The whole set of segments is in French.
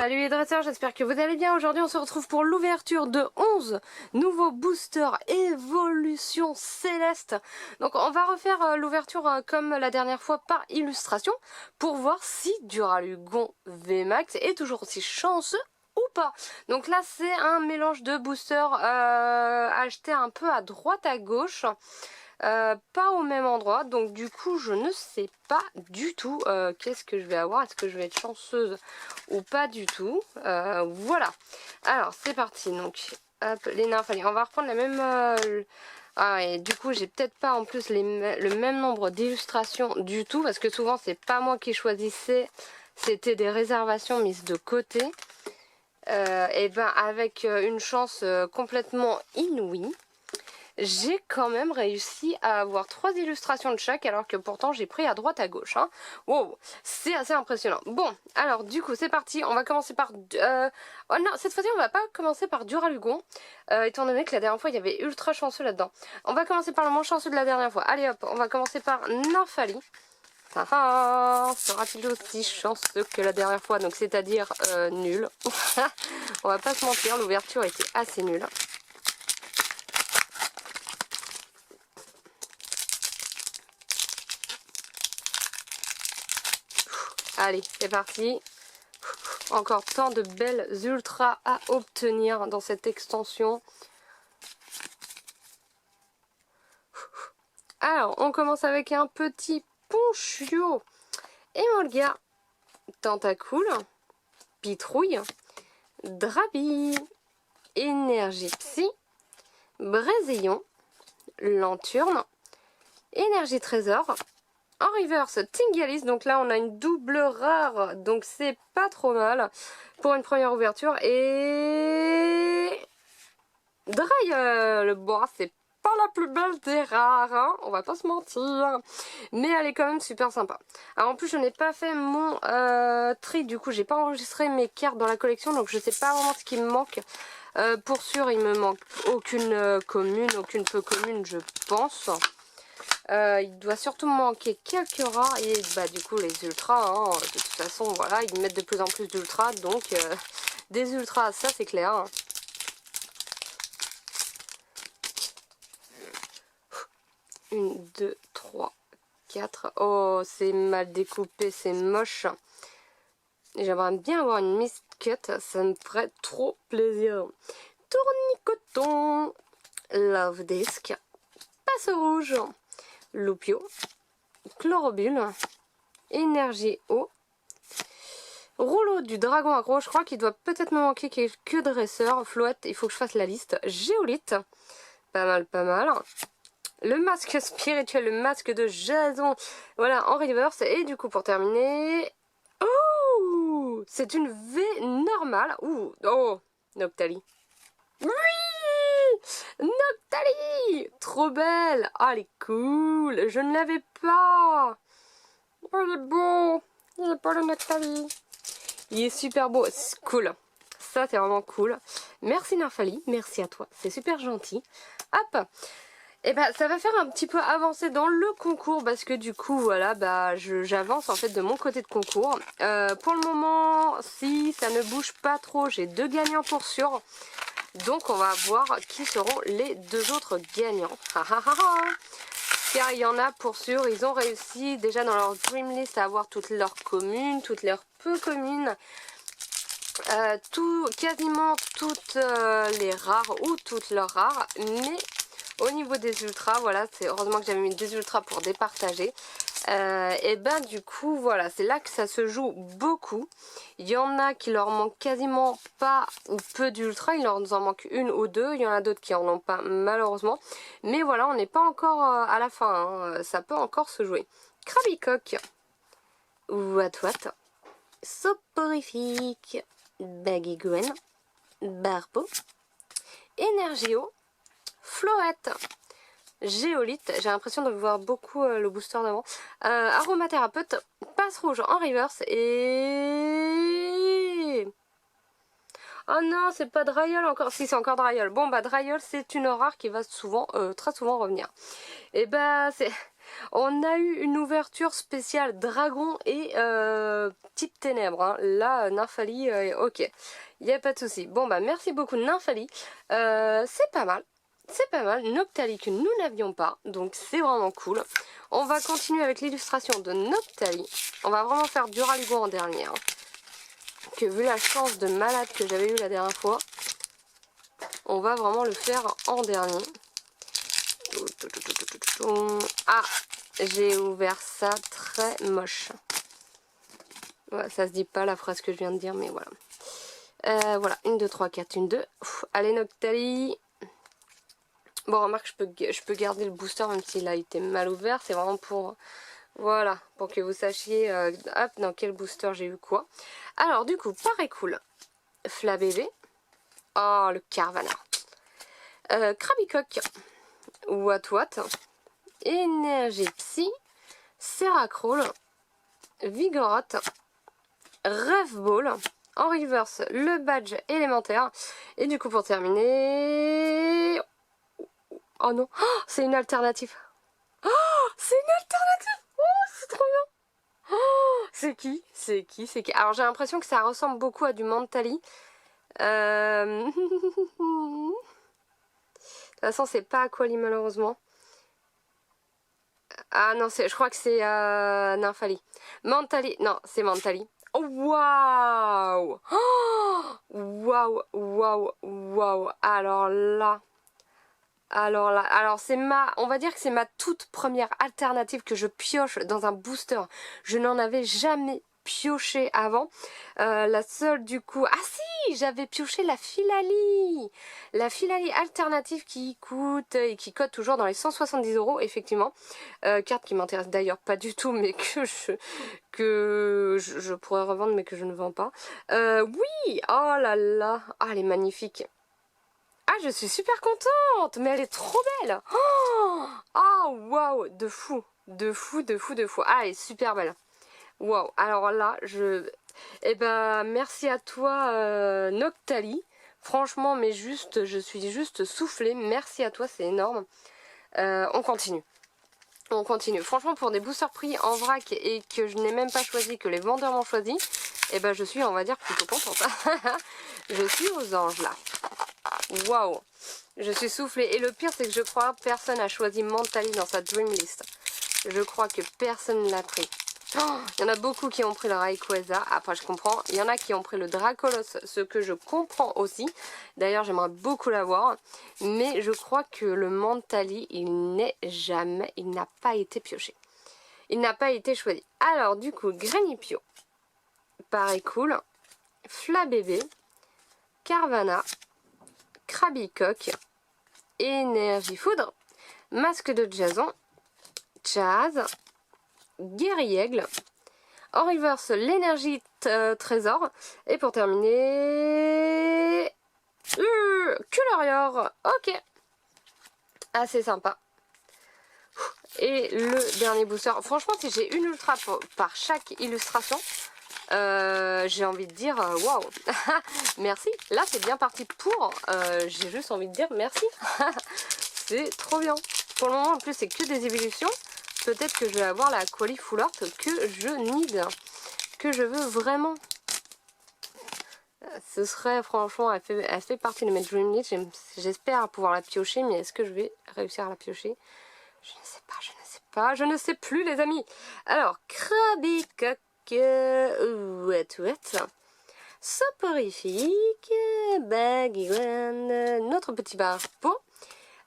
Salut les dresseurs, j'espère que vous allez bien. Aujourd'hui on se retrouve pour l'ouverture de 11 nouveaux boosters Évolution Céleste. Donc on va refaire l'ouverture comme la dernière fois par illustration pour voir si Duralugon VMAX est toujours aussi chanceux ou pas. Donc là c'est un mélange de boosters achetés un peu à droite à gauche. Pas au même endroit, donc du coup je ne sais pas du tout qu'est-ce que je vais avoir, est-ce que je vais être chanceuse ou pas du tout. Voilà, alors c'est parti. Donc hop, les nymphalies, on va reprendre la même et du coup j'ai peut-être pas en plus le même nombre d'illustrations du tout, parce que souvent c'est pas moi qui choisissais, c'était des réservations mises de côté. Et ben avec une chance complètement inouïe, j'ai quand même réussi à avoir 3 illustrations de chaque, alors que pourtant j'ai pris à droite à gauche. Hein. Wow, c'est assez impressionnant. Bon, alors du coup c'est parti, on va commencer par... Oh non, cette fois-ci on va pas commencer par Duralugon, étant donné que la dernière fois il y avait ultra chanceux là-dedans. On va commencer par le moins chanceux de la dernière fois. Allez hop, on va commencer par Nymphalie. Sera-t-il aussi chanceux que la dernière fois, donc c'est-à-dire nul. On va pas se mentir, l'ouverture était assez nulle. Allez, c'est parti. Encore tant de belles ultras à obtenir dans cette extension. Alors, on commence avec un petit Ponchio, Emolga, Tentacool, Pitrouille, Drabi, Énergie Psy, Bréséillon, Lanturne, Énergie Trésor. En reverse, Tingalis, donc là on a une double rare, donc c'est pas trop mal pour une première ouverture. Et Dryel, bon c'est pas la plus belle des rares, hein, on va pas se mentir, mais elle est quand même super sympa. Alors en plus je n'ai pas fait mon tri, du coup j'ai pas enregistré mes cartes dans la collection, donc je sais pas vraiment ce qui me manque. Pour sûr il me manque aucune commune, aucune peu commune je pense. Il doit surtout me manquer quelques rares et bah du coup les ultras, hein, de toute façon voilà, ils mettent de plus en plus d'ultras, donc des ultras, ça c'est clair. Hein. 1, 2, 3, 4, oh c'est mal découpé, c'est moche. J'aimerais bien avoir une mist cut, ça me ferait trop plaisir. Tournicoton, Love Disc, Passe Rouge, Loupio, Chlorobule, Énergie eau, Rouleau du dragon aggro, je crois qu'il doit peut-être me manquer quelques dresseurs, Floette, il faut que je fasse la liste, Géolite, pas mal, pas mal, le masque spirituel, le masque de Jason, voilà, en reverse, et du coup pour terminer, oh, c'est une V normale, ouh, oh, Noctali. Oui, Noctali, trop belle. Ah, elle est cool. Je ne l'avais pas. Oh, il est beau. Il est beau le Noctali. Il est super beau. C'est cool. Ça, c'est vraiment cool. Merci Nymphalie. Merci à toi. C'est super gentil. Hop. Et bah, ça va faire un petit peu avancer dans le concours parce que du coup, voilà, bah, j'avance en fait de mon côté de concours. Pour le moment, si ça ne bouge pas trop, j'ai 2 gagnants pour sûr. Donc on va voir qui seront les 2 autres gagnants. Car il y en a pour sûr, ils ont réussi déjà dans leur Dream List à avoir toutes leurs communes, toutes leurs peu communes. Quasiment toutes les rares ou toutes leurs rares. Mais au niveau des ultras, voilà, c'est heureusement que j'avais mis des ultras pour départager. Et ben du coup voilà, c'est là que ça se joue beaucoup. Il y en a qui leur manquent quasiment pas ou peu d'ultra, il leur en manque 1 ou 2. Il y en a d'autres qui en ont pas malheureusement, mais voilà, on n'est pas encore à la fin, hein. Ça peut encore se jouer. Krabicoque, Watwat, Soporifique, Baggy-Gwen, Barbeau, Énergio, Floette, Géolite, j'ai l'impression de voir beaucoup le booster d'avant. Aromathérapeute, Passe Rouge en reverse et... Oh non, c'est pas Dryel encore. Si, c'est encore Dryel. Bon, bah Dryel, c'est une rare qui va souvent, très souvent revenir. Et bah, On a eu une ouverture spéciale dragon et type ténèbres. Hein. Là, Nymphalie, ok. Il n'y a pas de souci. Bon, bah merci beaucoup Nymphalie. C'est pas mal. C'est pas mal. Noctalie que nous n'avions pas. Donc c'est vraiment cool. On va continuer avec l'illustration de Noctalie. On va vraiment faire Duralugo en dernier. Hein. Que vu la chance de malade que j'avais eu la dernière fois, on va vraiment le faire en dernier. Ah, j'ai ouvert ça très moche. Ouais, ça se dit pas la phrase que je viens de dire, mais voilà. Voilà, 1, 2, 3, 4, 1, 2. Allez, Noctalie. Bon, remarque, je peux garder le booster même s'il a été mal ouvert. C'est vraiment pour... Voilà, pour que vous sachiez hop, dans quel booster j'ai eu quoi. Alors, du coup, pareil cool. Flabébé. Oh, le Carvanha. Krabicoque. Watwat. Énergie Psy. Seracrawl. Vigoroth. Rêve-Ball. En reverse, le badge élémentaire. Et du coup, pour terminer... Oh non, oh, c'est une alternative. Oh, c'est une alternative. Oh, c'est trop bien. Oh, c'est qui? C'est qui? C'est qui? Alors, j'ai l'impression que ça ressemble beaucoup à du Mantali. De toute façon, c'est pas Aquali, malheureusement. Ah non, je crois que c'est Nymphalie. Mantali, non, c'est Mantali. Oh, waouh! Waouh, waouh, waouh. Alors c'est on va dire que c'est ma toute première alternative que je pioche dans un booster. Je n'en avais jamais pioché avant. La seule du coup, ah si, j'avais pioché la Philalie. La Philalie alternative qui coûte et qui cote toujours dans les 170 €, effectivement. Carte qui m'intéresse d'ailleurs pas du tout, mais que je pourrais revendre, mais que je ne vends pas. Oui, oh là là, ah, elle est magnifique. Ah, je suis super contente, mais elle est trop belle. Oh, oh waouh, de fou, de fou, de fou, de fou. Ah, elle est super belle. Waouh, alors là, eh ben, merci à toi, Noctalie. Franchement, mais juste, je suis juste soufflée. Merci à toi, c'est énorme. On continue. On continue. Franchement, pour des boosters pris en vrac et que je n'ai même pas choisi, que les vendeurs m'ont choisi, eh ben, je suis, on va dire, plutôt contente. Je suis aux anges, là. Waouh, je suis soufflée. Et le pire, c'est que je crois que personne n'a choisi Mantali dans sa Dream List. Je crois que personne ne l'a pris. Oh, il y en a beaucoup qui ont pris le Rayquaza. Après, je comprends. Il y en a qui ont pris le Dracolos, ce que je comprends aussi. D'ailleurs, j'aimerais beaucoup l'avoir. Mais je crois que le Mantali, il n'a pas été pioché. Il n'a pas été choisi. Alors, du coup, Granipio. Pareil cool. Flabébé. Carvanha. Krabicoque, Énergie Foudre, Masque de Jason, Chaz, Guerriègle, en reverse l'énergie Trésor, et pour terminer, Culorior, ok, assez sympa. Et le dernier booster, franchement si j'ai une ultra par chaque illustration, j'ai envie de dire waouh. Merci, là c'est bien parti pour, j'ai juste envie de dire merci. C'est trop bien. Pour le moment en plus c'est que des évolutions. Peut-être que je vais avoir la Quali Full Art que je need, que je veux vraiment. Ce serait franchement, elle fait partie de mes Dream List. J'espère pouvoir la piocher, mais est-ce que je vais réussir à la piocher? Je ne sais pas, je ne sais pas, je ne sais plus les amis. Alors, Krabicoque. Soporifique, Baguigouane, notre petit barbeau,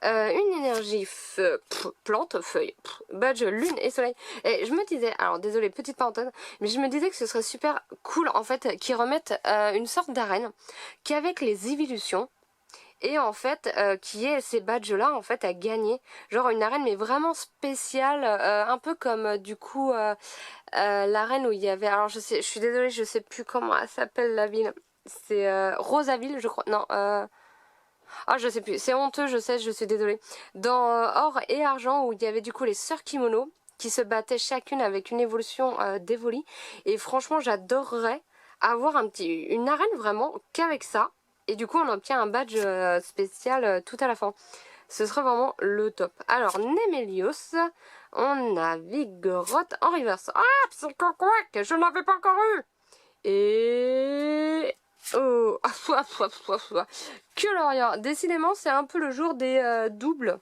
une énergie plante, feuille, badge lune et soleil. Et je me disais, alors désolé petite parenthèse, mais je me disais que ce serait super cool en fait qu'ils remettent une sorte d'arène qu'avec les évolutions. Et en fait, qui est ces badges-là, en fait, à gagner. Genre une arène, mais vraiment spéciale, un peu comme, du coup, l'arène où il y avait... Alors, je suis désolée, je sais plus comment elle s'appelle la ville. C'est Rosaville, je crois. Non, ah, je sais plus. C'est honteux, je sais, je suis désolée. Dans Or et Argent, où il y avait, du coup, les sœurs Kimono, qui se battaient chacune avec une évolution d'Evoli. Et franchement, j'adorerais avoir une arène vraiment qu'avec ça. Et du coup on obtient un badge spécial tout à la fin. Ce serait vraiment le top. Alors Némélios, On a Vigoroth en reverse. Ah, Psycho-Quack, je ne l'avais pas encore eu. Et... oh, Coloria. Décidément, c'est un peu le jour des doubles.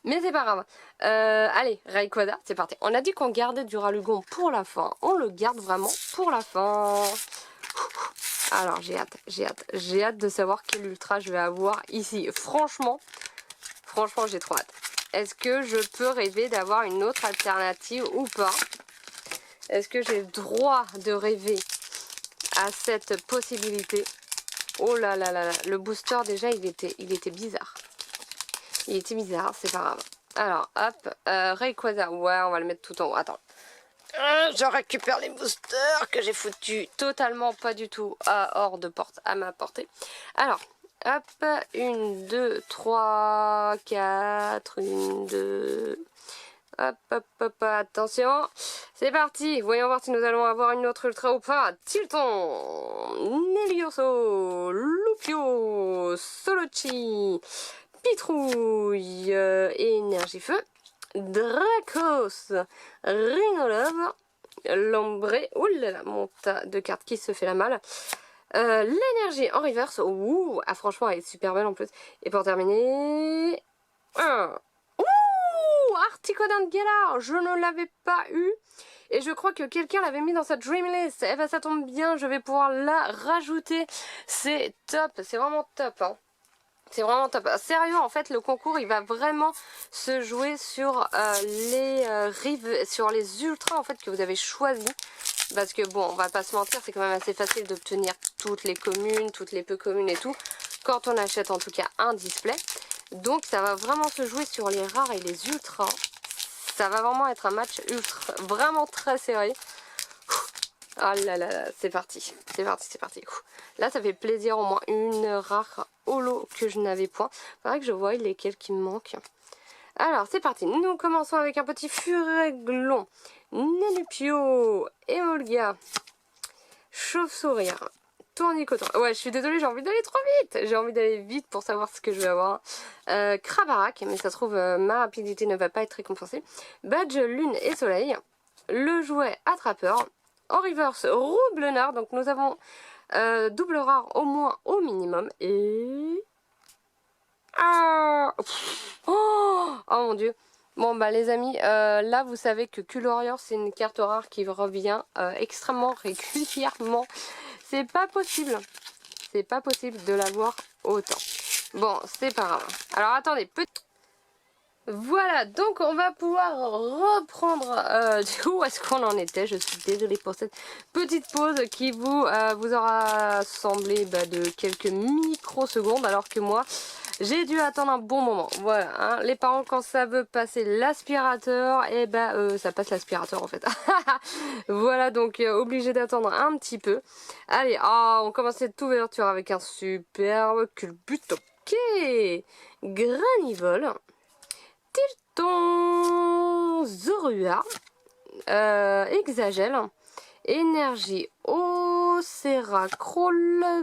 Mais c'est pas grave. Allez, Rayquaza, c'est parti. On a dit qu'on gardait Duralugon pour la fin. On le garde vraiment pour la fin. Alors, j'ai hâte de savoir quel ultra je vais avoir ici. Franchement, j'ai trop hâte. Est-ce que je peux rêver d'avoir une autre alternative ou pas? Est-ce que j'ai le droit de rêver à cette possibilité? Oh là là là là. Le booster, déjà, il était bizarre. Il était bizarre, c'est pas grave. Alors, hop, Rayquaza. Ouais, on va le mettre tout en haut. Attends. Je récupère les boosters que j'ai foutus totalement pas du tout hors de porte, à ma portée. Alors, hop, 1, 2, 3, 4, 1, 2... Hop, hop, hop, attention. C'est parti. Voyons voir si nous allons avoir une autre ultra ou pas. Tilton, Nelioso, Lupio, Solochi, Pitrouille, Énergie-Feu, Dracos, Ringolove, Lombré, oulala, mon tas de cartes qui se fait la malle. L'énergie en reverse, ouh, ah franchement elle est super belle en plus. Et pour terminer, Articodin Galar, je ne l'avais pas eu. Et je crois que quelqu'un l'avait mis dans sa Dreamlist. Eh ben ça tombe bien, je vais pouvoir la rajouter. C'est top, c'est vraiment top, hein. C'est vraiment top. Sérieux, en fait, le concours, il va vraiment se jouer sur sur les ultras en fait que vous avez choisis. Parce que bon, on va pas se mentir, c'est quand même assez facile d'obtenir toutes les communes, toutes les peu communes et tout. Quand on achète en tout cas un display. Donc ça va vraiment se jouer sur les rares et les ultras. Ça va vraiment être un match ultra, vraiment très serré. Oh là là là, c'est parti, c'est parti, c'est parti. Là, ça fait plaisir, au moins une rare holo que je n'avais point. Faudrait que je voie lesquels qui me manquent. Alors, c'est parti. Nous commençons avec un petit Furéglon, Nelupio, Emolga, Chauve-souris, Tournicoton. Ouais, je suis désolée, j'ai envie d'aller trop vite. J'ai envie d'aller vite pour savoir ce que je vais avoir. Crabarak, mais ça se trouve, ma rapidité ne va pas être récompensée. Badge, Lune et Soleil. Le jouet attrapeur. En reverse, Roublenard. Donc nous avons double rare au moins au minimum. Et... ah oh mon dieu. Bon bah les amis, là vous savez que Culorior c'est une carte rare qui revient extrêmement régulièrement. C'est pas possible. C'est pas possible de l'avoir autant. Bon, c'est pas grave. Alors attendez, voilà, donc on va pouvoir reprendre où est-ce qu'on en était. Je suis désolée pour cette petite pause qui vous aura semblé de quelques microsecondes, alors que moi j'ai dû attendre un bon moment. Voilà, hein. Les parents quand ça veut passer l'aspirateur, et ça passe l'aspirateur en fait. Voilà, donc obligé d'attendre un petit peu. Allez, on commence cette ouverture avec un superbe culbut. Ok, Granivole. Tilton, Zorua, Exagel, Énergie, Océracrol,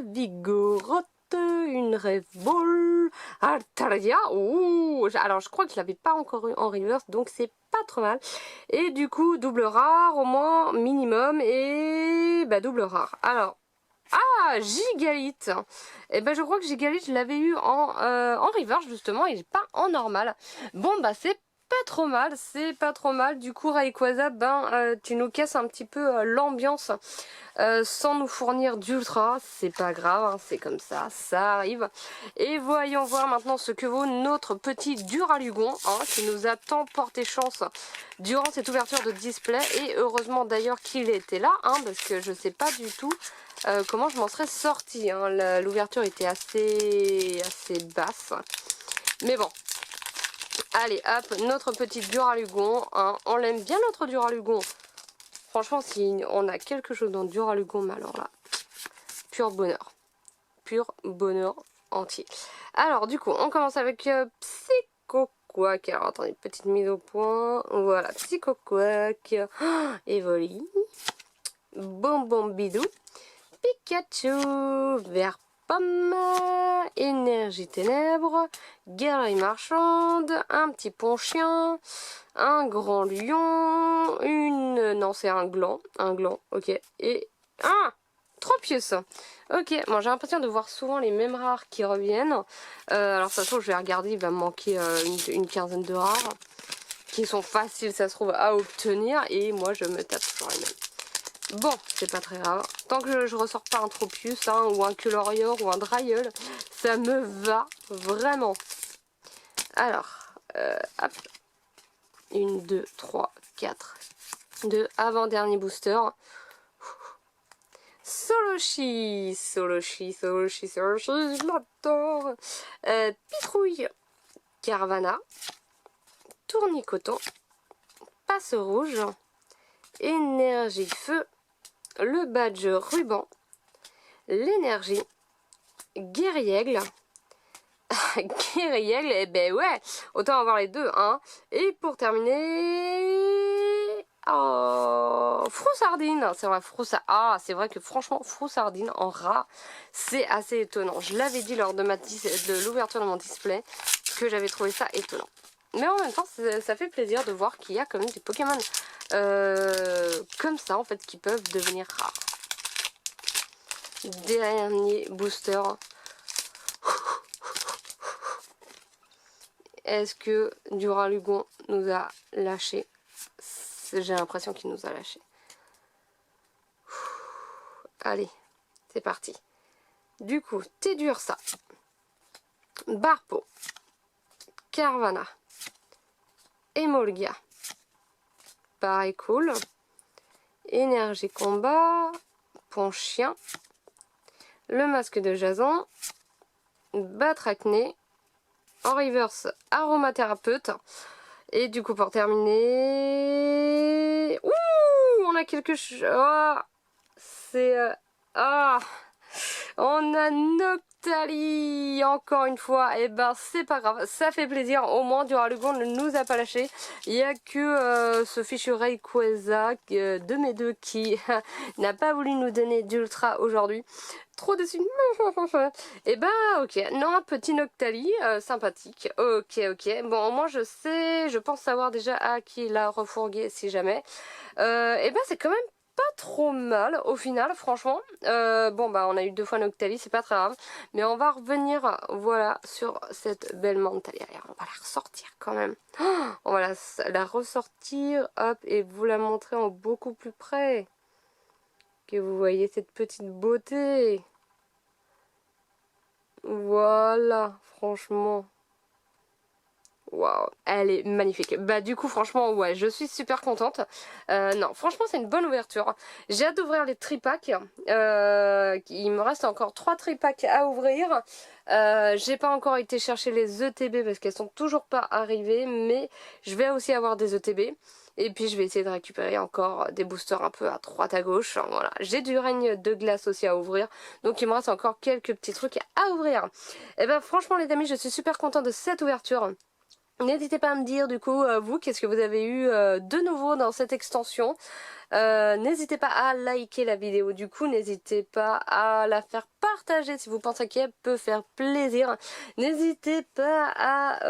Vigoroth, une Rêve-Ball, Altaria, alors je crois que je l'avais pas encore eu en reverse, donc c'est pas trop mal. Et du coup, double rare, au moins, minimum, et double rare. Alors, Gigalith. Et je crois que Gigalith je l'avais eu en reverse justement, et pas en normal. Bon c'est pas trop mal, c'est pas trop mal. Du coup Rayquaza, tu nous casses un petit peu l'ambiance sans nous fournir d'ultra. C'est pas grave, hein, c'est comme ça, ça arrive. Et voyons voir maintenant ce que vaut notre petit Duralugon, hein, qui nous a tant porté chance durant cette ouverture de display. Et heureusement d'ailleurs qu'il était là, hein, parce que je sais pas du tout comment je m'en serais sortie, hein. L'ouverture était assez basse. Mais bon. Allez, hop, notre petit Duralugon. Hein. On l'aime bien notre Duralugon. Franchement, si on a quelque chose dans Duralugon, mais alors là, pur bonheur. Pur bonheur entier. Alors, du coup, on commence avec Psycho-Quack. Alors, attendez, petite mise au point. Voilà, Psycho-Quack. Evoli. Bonbon Bidou. Pikachu, Vert Pomme, énergie ténèbres, galerie marchande, un petit pont chien, un grand lion, non c'est un gland, ok, et Tropius. Ok, moi j'ai l'impression de voir souvent les mêmes rares qui reviennent. Alors de toute façon je vais regarder, il va me manquer une quinzaine de rares qui sont faciles ça se trouve à obtenir et moi je me tape toujours les mêmes. Bon, c'est pas très grave. Tant que je ressors pas un Tropius ou un Colorior ou un Dryel, ça me va vraiment. Alors, hop. 1, 2, 3, 4. 2, avant-dernier booster. Solochi, je l'adore. Pitrouille, Carvana, Tournicoton, Passe Rouge, Énergie Feu, le badge ruban, l'énergie, Guerriègle, Guerriègle, et ben ouais, autant avoir les deux, hein. Et pour terminer, Froussardine, c'est vrai, c'est vrai que franchement, Froussardine en rat, c'est assez étonnant. Je l'avais dit lors de l'ouverture de mon display que j'avais trouvé ça étonnant. Mais en même temps, ça fait plaisir de voir qu'il y a quand même des Pokémon comme ça en fait qui peuvent devenir rares. Dernier booster. Est-ce que Duralugon nous a lâché? J'ai l'impression qu'il nous a lâché. Allez, c'est parti. Du coup, Tedursa, Barpo, Carvana, Emolga, pareil cool, énergie combat, pont chien, le masque de Jason, Batracné, en reverse aromathérapeute, et du coup pour terminer, on a quelque chose, on a Noctali encore une fois, et ben c'est pas grave, ça fait plaisir, au moins Duralugon ne nous a pas lâché. Il n'y a que ce fichu Rayquaza de mes deux qui n'a pas voulu nous donner d'ultra aujourd'hui. Trop déçu. Et bah ok, non, un petit Noctali, sympathique. Ok, bon au moins je sais, je pense savoir déjà à qui l'a refourgué si jamais. Et bah c'est quand même pas trop mal au final franchement. Bon bah on a eu 2 fois Noctali, c'est pas très grave, mais on va revenir voilà sur cette belle Mantalia. On va la ressortir quand même, on va la ressortir, hop, et vous la montrer en beaucoup plus près, que vous voyez cette petite beauté. Voilà, franchement, waouh, elle est magnifique. Bah du coup franchement ouais, je suis super contente. Non, franchement c'est une bonne ouverture. J'ai hâte d'ouvrir les tripacks. Il me reste encore 3 tripacks à ouvrir. J'ai pas encore été chercher les ETB parce qu'elles sont toujours pas arrivées, mais je vais aussi avoir des ETB. Et puis je vais essayer de récupérer encore des boosters un peu à droite à gauche. Voilà, j'ai du règne de glace aussi à ouvrir. Donc il me reste encore quelques petits trucs à ouvrir. Et ben franchement les amis, je suis super contente de cette ouverture. N'hésitez pas à me dire du coup, vous, qu'est-ce que vous avez eu de nouveau dans cette extension. N'hésitez pas à liker la vidéo du coup, n'hésitez pas à la faire partager si vous pensez qu'elle peut faire plaisir. N'hésitez pas à...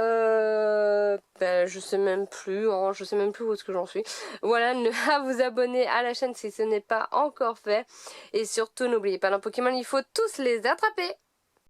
je sais même plus, où est-ce que j'en suis. Voilà, à vous abonner à la chaîne si ce n'est pas encore fait. Et surtout, n'oubliez pas, dans Pokémon, il faut tous les attraper.